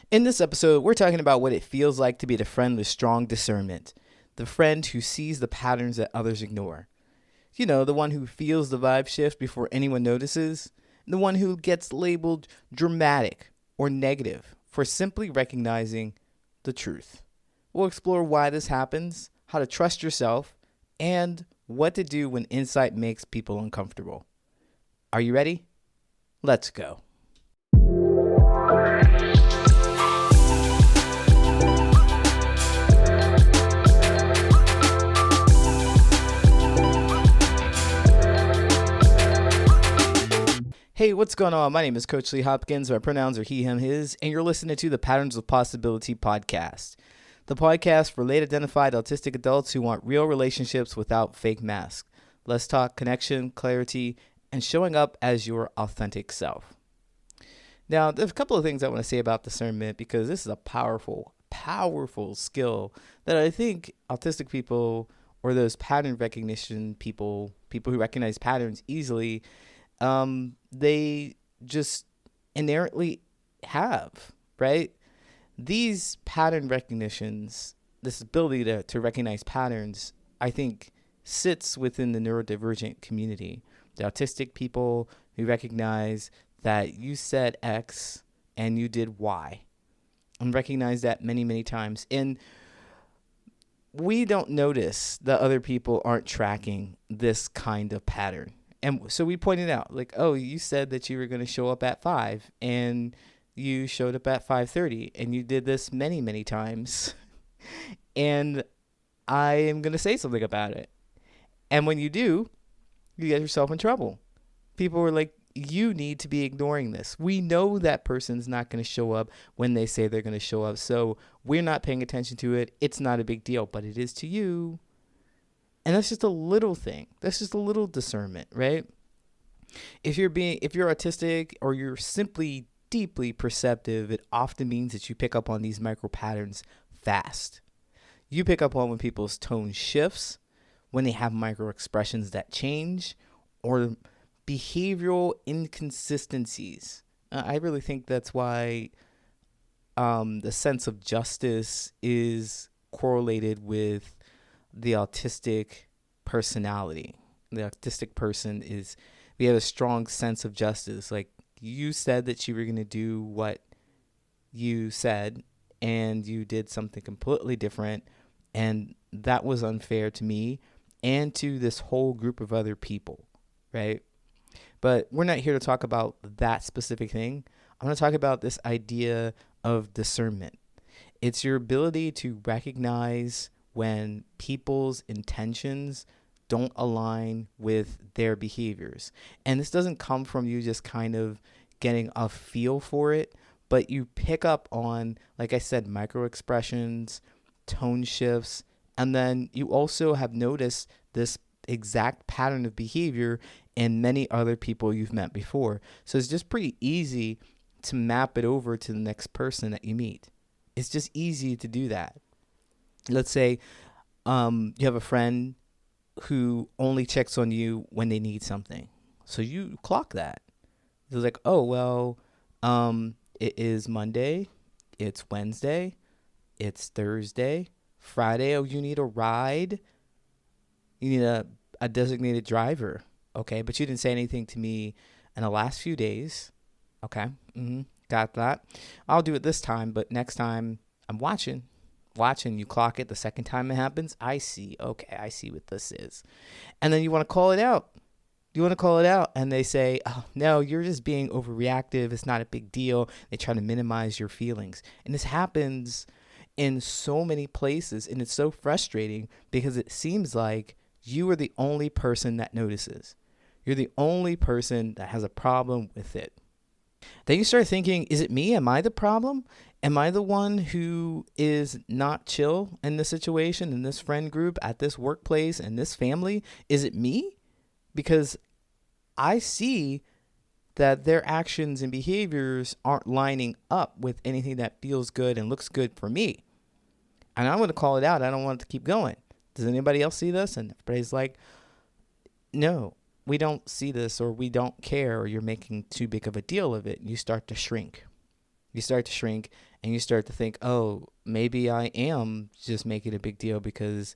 In this episode, we're talking about what it feels like to be the friend with strong discernment, the friend who sees the patterns that others ignore. You know, the one who feels the vibe shift before anyone notices, the one who gets labeled dramatic or negative for simply recognizing the truth. We'll explore why this happens, how to trust yourself, and what to do when insight makes people uncomfortable. Are you ready? Let's go. Hey, what's going on? My name is Coach Lee Hopkins. My pronouns are he, him, his, and you're listening to the Patterns of Possibility podcast, the podcast for late identified autistic adults who want real relationships without fake masks. Let's talk connection, clarity, and showing up as your authentic self. Now, there's a couple of things I want to say about discernment because this is a powerful skill that I think autistic people or those pattern recognition people who recognize patterns easily, they just inherently have, right? These pattern recognitions, this ability to recognize patterns, I think sits within the neurodivergent community. The autistic people who recognize that you said X and you did Y and recognize that many, many times. And we don't notice that other people aren't tracking this kind of pattern. And so we pointed out, like, oh, you said that you were going to show up at 5 and you showed up at 5:30 and you did this many, many times. And I am going to say something about it. And when you do, you get yourself in trouble. People were like, you need to be ignoring this. We know that person's not going to show up when they say they're going to show up. So we're not paying attention to it. It's not a big deal, but it is to you. And that's just a little thing. That's just a little discernment, right? If you're autistic or you're simply deeply perceptive, it often means that you pick up on these micro patterns fast. You pick up on when people's tone shifts, when they have micro expressions that change, or behavioral inconsistencies. I really think that's why the sense of justice is correlated with the autistic personality. The autistic person we have a strong sense of justice. Like, you said that you were going to do what you said and you did something completely different, and that was unfair to me and to this whole group of other people, right? But we're not here to talk about that specific thing. I'm going to talk about this idea of discernment. It's your ability to recognize when people's intentions don't align with their behaviors. And this doesn't come from you just kind of getting a feel for it, but you pick up on, like I said, micro expressions, tone shifts, and then you also have noticed this exact pattern of behavior in many other people you've met before. So it's just pretty easy to map it over to the next person that you meet. It's just easy to do that. Let's say you have a friend who only checks on you when they need something. So you clock that. It's like, oh, well, it is Monday, it's Wednesday, it's Thursday, Friday, oh, you need a ride, you need a designated driver, okay? But you didn't say anything to me in the last few days, okay? Got that. I'll do it this time, but next time I'm watching, you clock it. The second time it happens, I see what this is. And then you want to call it out. And they say, oh, no, you're just being overreactive. It's not a big deal. They try to minimize your feelings. And this happens in so many places, and it's so frustrating because it seems like you are the only person that notices. You're the only person that has a problem with it. Then you start thinking, is it me? Am I the problem? Am I the one who is not chill in this situation, in this friend group, at this workplace, in this family? Is it me? Because I see that their actions and behaviors aren't lining up with anything that feels good and looks good for me. And I'm going to call it out. I don't want it to keep going. Does anybody else see this? And everybody's like, no, we don't see this, or we don't care, or you're making too big of a deal of it. And you start to shrink. You start to shrink and you start to think, oh, maybe I am just making a big deal because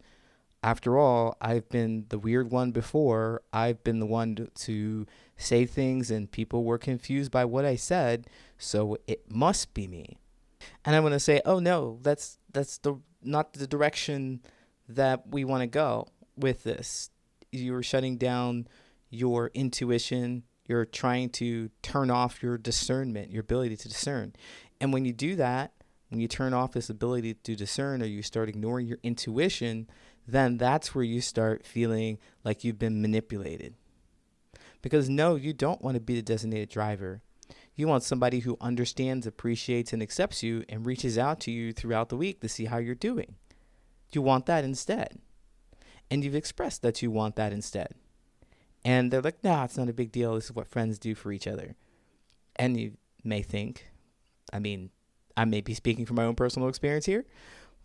after all, I've been the weird one before. I've been the one to say things and people were confused by what I said, so it must be me. And I'm going to say, oh no, that's the not the direction that we want to go with this. You're shutting down your intuition. You're trying to turn off your discernment, your ability to discern. And when you do that, when you turn off this ability to discern or you start ignoring your intuition, then that's where you start feeling like you've been manipulated. Because no, you don't want to be the designated driver. You want somebody who understands, appreciates, and accepts you and reaches out to you throughout the week to see how you're doing. You want that instead. And you've expressed that you want that instead. And they're like, nah, it's not a big deal. This is what friends do for each other. And you may think, I may be speaking from my own personal experience here,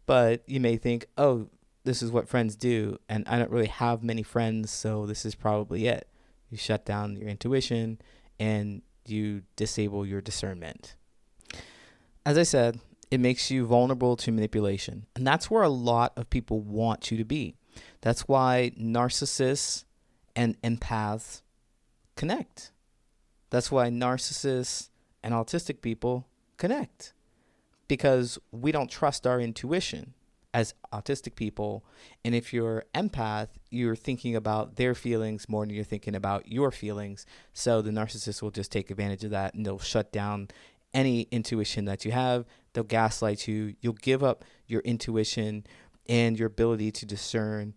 but you may think, oh, this is what friends do. And I don't really have many friends, so this is probably it. You shut down your intuition and you disable your discernment. As I said, it makes you vulnerable to manipulation. And that's where a lot of people want you to be. That's why narcissists and empaths connect. That's why narcissists and autistic people connect. Because we don't trust our intuition as autistic people. And if you're empath, you're thinking about their feelings more than you're thinking about your feelings. So the narcissist will just take advantage of that and they'll shut down any intuition that you have. They'll gaslight you. You'll give up your intuition and your ability to discern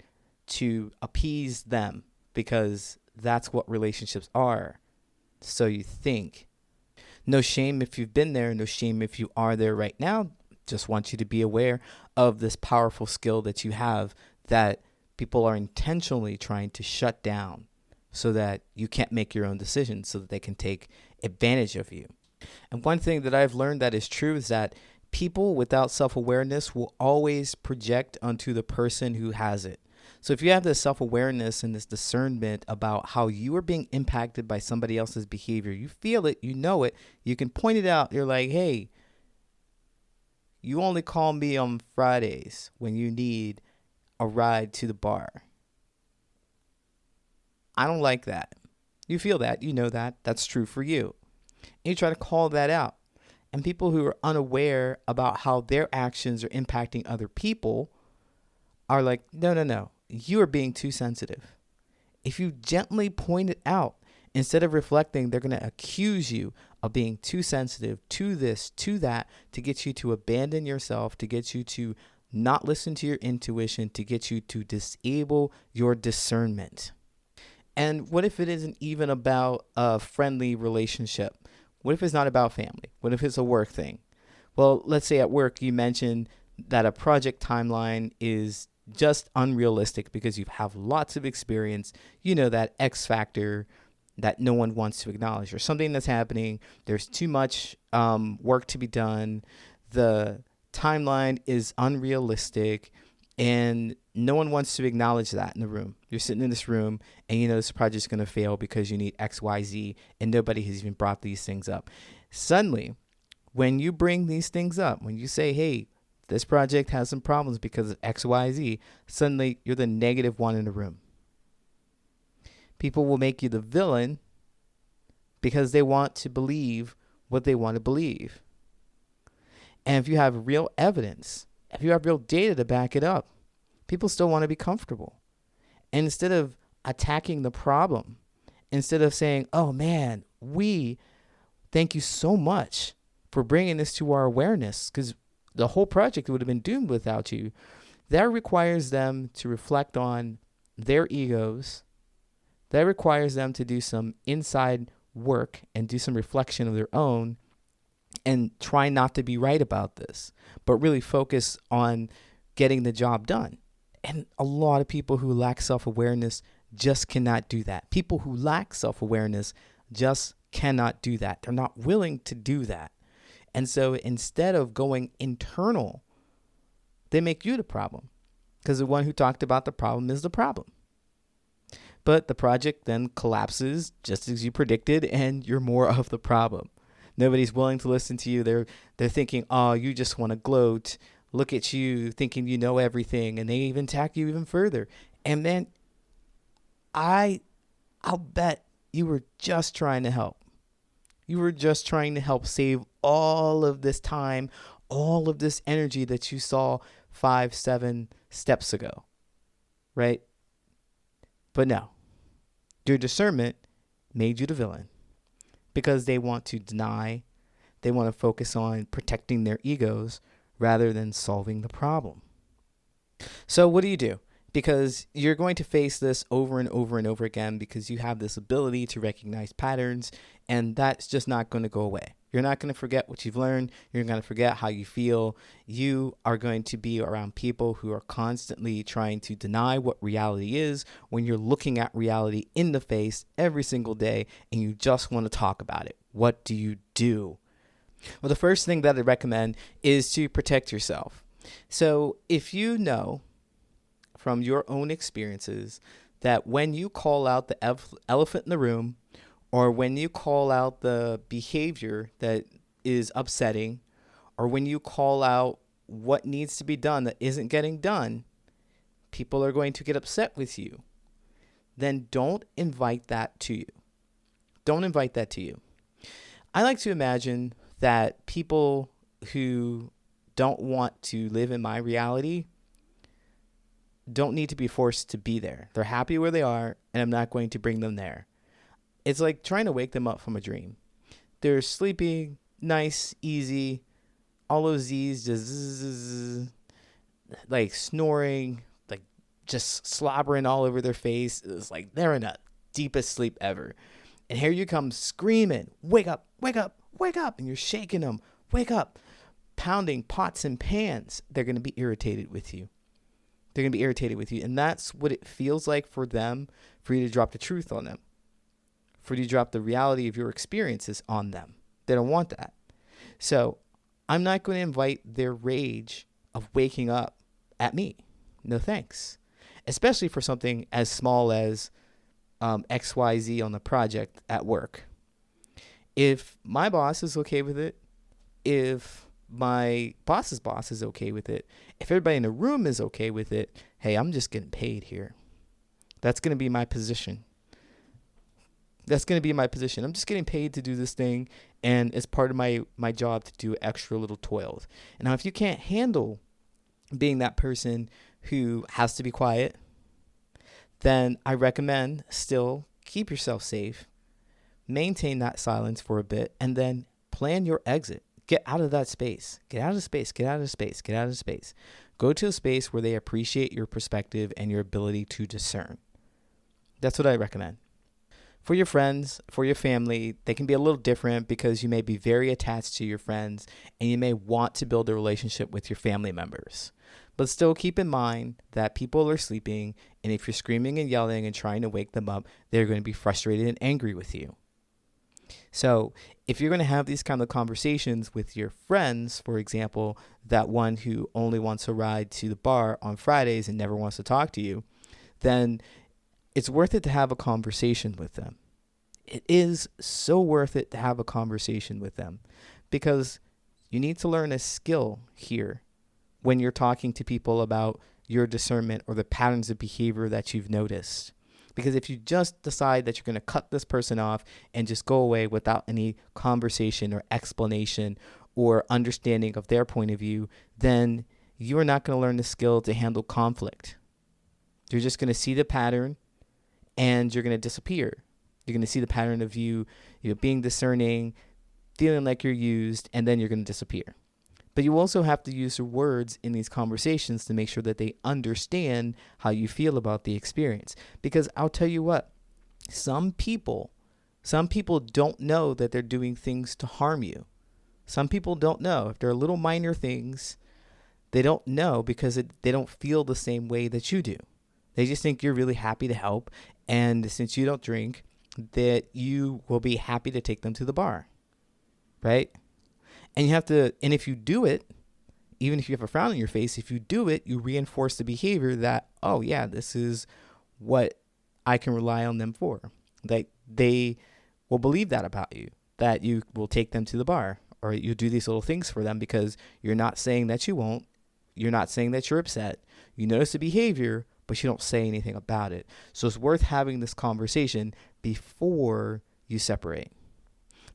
to appease them, because that's what relationships are. So you think. No shame if you've been there. No shame if you are there right now. Just want you to be aware of this powerful skill that you have that people are intentionally trying to shut down so that you can't make your own decisions, so that they can take advantage of you. And one thing that I've learned that is true is that people without self-awareness will always project onto the person who has it. So if you have this self-awareness and this discernment about how you are being impacted by somebody else's behavior, you feel it, you know it, you can point it out. You're like, hey, you only call me on Fridays when you need a ride to the bar. I don't like that. You feel that, you know that, that's true for you. And you try to call that out. And people who are unaware about how their actions are impacting other people are like, no, you are being too sensitive. If you gently point it out, instead of reflecting, they're going to accuse you of being too sensitive to this, to that, to get you to abandon yourself, to get you to not listen to your intuition, to get you to disable your discernment. And what if it isn't even about a friendly relationship? What if it's not about family? What if it's a work thing? Well, let's say at work you mentioned that a project timeline is just unrealistic because you have lots of experience. You know, that X factor that no one wants to acknowledge, or something that's happening. There's too much work to be done. The timeline is unrealistic and no one wants to acknowledge that in the room. You're sitting in this room and you know this project's going to fail because you need X, Y, Z, and nobody has even brought these things up. Suddenly, when you bring these things up, when you say, hey, this project has some problems because of X, Y, Z, suddenly you're the negative one in the room. People will make you the villain because they want to believe what they want to believe. And if you have real evidence, if you have real data to back it up, people still want to be comfortable. And instead of attacking the problem, instead of saying, oh man, we thank you so much for bringing this to our awareness, because the whole project would have been doomed without you, that requires them to reflect on their egos. That requires them to do some inside work and do some reflection of their own and try not to be right about this, but really focus on getting the job done. And a lot of people who lack self-awareness just cannot do that. People who lack self-awareness just cannot do that. They're not willing to do that. And so instead of going internal, they make you the problem, because the one who talked about the problem is the problem. But the project then collapses just as you predicted, and you're more of the problem. Nobody's willing to listen to you. They're thinking, oh, you just want to gloat. Look at you thinking you know everything, and they even attack you even further. And then I'll bet you were just trying to help. You were just trying to help save all of this time, all of this energy that you saw 5-7 steps ago, right? But no, your discernment made you the villain because they want to deny, they want to focus on protecting their egos rather than solving the problem. So what do? Because you're going to face this over and over and over again because you have this ability to recognize patterns, and that's just not going to go away. You're not going to forget what you've learned. You're going to forget how you feel. You are going to be around people who are constantly trying to deny what reality is when you're looking at reality in the face every single day and you just want to talk about it. What do you do? Well, the first thing that I recommend is to protect yourself. So if you know from your own experiences that when you call out the elephant in the room, or when you call out the behavior that is upsetting, or when you call out what needs to be done that isn't getting done, people are going to get upset with you. Then don't invite that to you. Don't invite that to you. I like to imagine that people who don't want to live in my reality don't need to be forced to be there. They're happy where they are, and I'm not going to bring them there. It's like trying to wake them up from a dream. They're sleeping, nice, easy, all those Z's just like snoring, like just slobbering all over their face. It's like they're in the deepest sleep ever. And here you come screaming, wake up, wake up, wake up. And you're shaking them, wake up, pounding pots and pans. They're going to be irritated with you. They're going to be irritated with you. And that's what it feels like for them, for you to drop the truth on them, for you to drop the reality of your experiences on them. They don't want that. So I'm not going to invite their rage of waking up at me. No thanks. Especially for something as small as XYZ on the project at work. If my boss is okay with it, if my boss's boss is okay with it, if everybody in the room is okay with it, hey, I'm just getting paid here. That's going to be my position. That's going to be my position. I'm just getting paid to do this thing, and it's part of my job to do extra little toils. And now if you can't handle being that person who has to be quiet, then I recommend still keep yourself safe, maintain that silence for a bit, and then plan your exit. Get out of that space. Get out of space. Get out of space. Get out of space. Go to a space where they appreciate your perspective and your ability to discern. That's what I recommend. For your friends, for your family, they can be a little different because you may be very attached to your friends and you may want to build a relationship with your family members. But still keep in mind that people are sleeping, and if you're screaming and yelling and trying to wake them up, they're going to be frustrated and angry with you. So if you're going to have these kind of conversations with your friends, for example, that one who only wants a ride to the bar on Fridays and never wants to talk to you, then it's worth it to have a conversation with them. It is so worth it to have a conversation with them because you need to learn a skill here when you're talking to people about your discernment or the patterns of behavior that you've noticed. Because if you just decide that you're going to cut this person off and just go away without any conversation or explanation or understanding of their point of view, then you are not going to learn the skill to handle conflict. You're just going to see the pattern and you're going to disappear. You're going to see the pattern of you being discerning, feeling like you're used, and then you're going to disappear. But you also have to use your words in these conversations to make sure that they understand how you feel about the experience. Because I'll tell you what, some people don't know that they're doing things to harm you. Some people don't know. If they're little minor things, they don't know because they don't feel the same way that you do. They just think you're really happy to help. And since you don't drink, that you will be happy to take them to the bar. Right? And you have to, and if you do it, even if you have a frown on your face, if you do it, you reinforce the behavior that, oh yeah, this is what I can rely on them for. Like they will believe that about you. that you will take them to the bar, or you do these little things for them because you're not saying that you won't. You're not saying that you're upset. You notice the behavior, but you don't say anything about it. So it's worth having this conversation before you separate.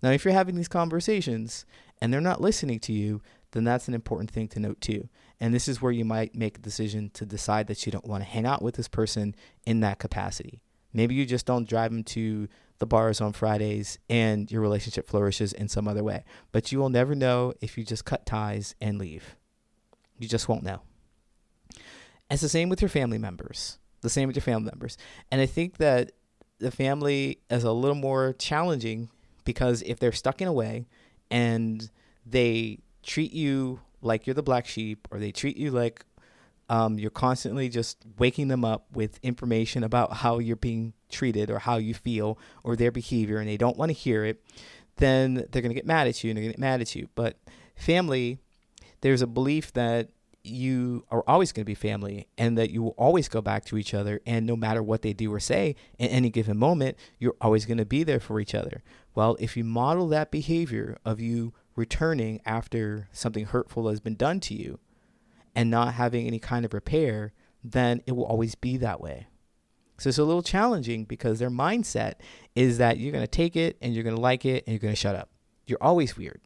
Now, if you're having these conversations and they're not listening to you, then that's an important thing to note too. And this is where you might make a decision to decide that you don't want to hang out with this person in that capacity. Maybe you just don't drive them to the bars on Fridays and your relationship flourishes in some other way. But you will never know if you just cut ties and leave. You just won't know. It's the same with your family members. And I think that the family is a little more challenging because if they're stuck in a way and they treat you like you're the black sheep, or they treat you like you're constantly just waking them up with information about how you're being treated or how you feel or their behavior, and they don't want to hear it, then they're going to get mad at you and they're going to get mad at you. But family, there's a belief that you are always going to be family and that you will always go back to each other. And no matter what they do or say in any given moment, you're always going to be there for each other. Well, if you model that behavior of you returning after something hurtful has been done to you and not having any kind of repair, then it will always be that way. So it's a little challenging because their mindset is that you're going to take it and you're going to like it and you're going to shut up. You're always weird.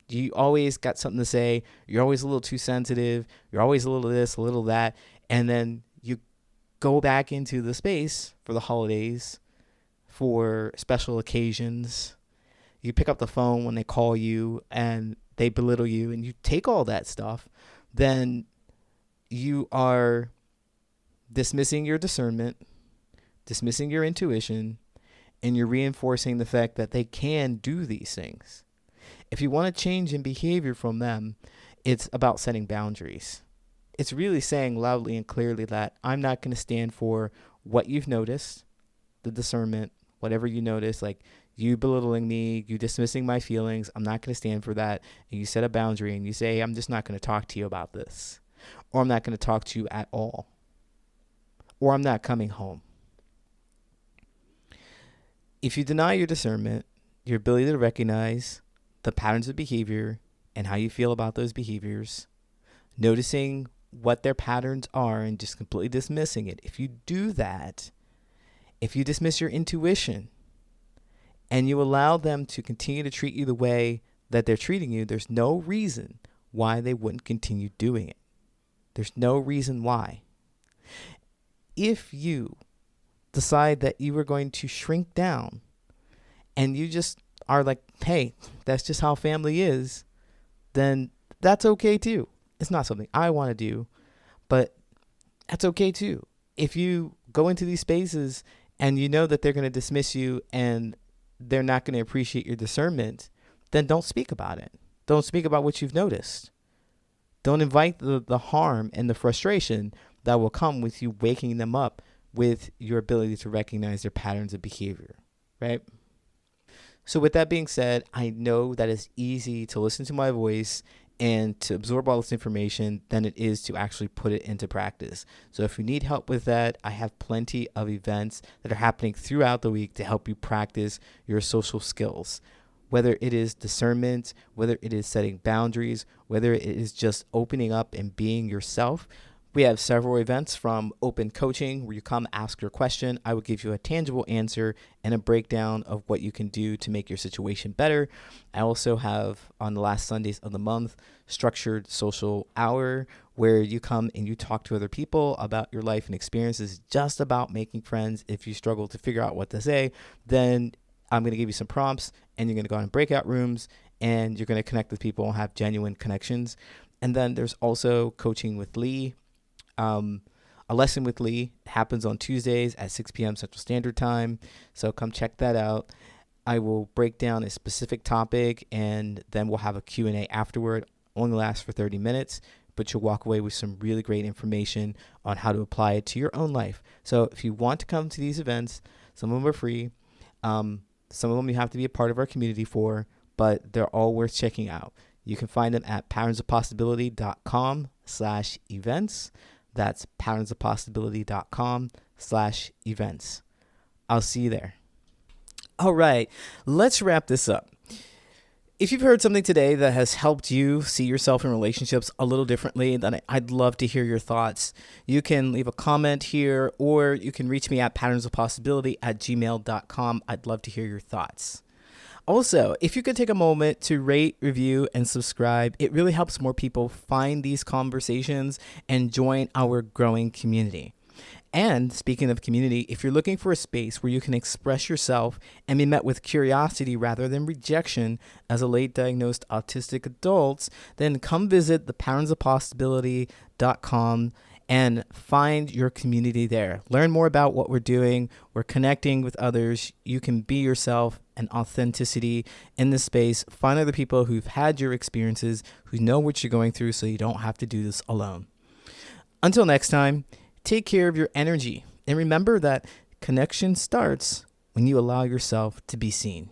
You always got something to say. You're always a little too sensitive. You're always a little this, a little that. And then you go back into the space for the holidays, for special occasions. You pick up the phone when they call you and they belittle you, and you take all that stuff. Then you are dismissing your discernment, dismissing your intuition, and you're reinforcing the fact that they can do these things. If you want to change in behavior from them, it's about setting boundaries. It's really saying loudly and clearly that I'm not going to stand for what you've noticed, the discernment, whatever you notice, like you belittling me, you dismissing my feelings. I'm not going to stand for that. And you set a boundary and you say, I'm just not going to talk to you about this, or I'm not going to talk to you at all, or I'm not coming home. If you deny your discernment, your ability to recognize the patterns of behavior and how you feel about those behaviors, noticing what their patterns are and just completely dismissing it. If you do that, if you dismiss your intuition and you allow them to continue to treat you the way that they're treating you, there's no reason why they wouldn't continue doing it. There's no reason why. If you decide that you are going to shrink down and you just are like, hey, that's just how family is, then that's okay too. It's not something I want to do, but that's okay too. If you go into these spaces and you know that they're going to dismiss you and they're not going to appreciate your discernment, then don't speak about it. Don't speak about what you've noticed. Don't invite the harm and the frustration that will come with you waking them up with your ability to recognize their patterns of behavior, right? So with that being said, I know that it's easy to listen to my voice and to absorb all this information than it is to actually put it into practice. So if you need help with that, I have plenty of events that are happening throughout the week to help you practice your social skills. Whether it is discernment, whether it is setting boundaries, whether it is just opening up and being yourself. We have several events, from open coaching, where you come ask your question. I will give you a tangible answer and a breakdown of what you can do to make your situation better. I also have, on the last Sundays of the month, structured social hour, where you come and you talk to other people about your life and experiences, just about making friends. If you struggle to figure out what to say, then I'm going to give you some prompts, and you're going to go in breakout rooms, and you're going to connect with people and have genuine connections. And then there's also coaching with Lee. A lesson with Lee happens on Tuesdays at 6 p.m. Central Standard Time. So come check that out. I will break down a specific topic, and then we'll have a Q&A afterward. Only lasts for 30 minutes, but you'll walk away with some really great information on how to apply it to your own life. So if you want to come to these events, some of them are free. Some of them you have to be a part of our community for, but they're all worth checking out. You can find them at patternsofpossibility.com/events. That's patternsofpossibility.com/events. I'll see you there. All right, let's wrap this up. If you've heard something today that has helped you see yourself in relationships a little differently, then I'd love to hear your thoughts. You can leave a comment here, or you can reach me at patternsofpossibility@gmail.com. I'd love to hear your thoughts. Also, if you could take a moment to rate, review, and subscribe, it really helps more people find these conversations and join our growing community. And speaking of community, if you're looking for a space where you can express yourself and be met with curiosity rather than rejection as a late diagnosed autistic adult, then come visit thepatternsofpossibility.com and find your community there. Learn more about what we're doing. We're connecting with others. You can be yourself and authenticity in this space. Find other people who've had your experiences, who know what you're going through, so you don't have to do this alone. Until next time, take care of your energy, and remember that connection starts when you allow yourself to be seen.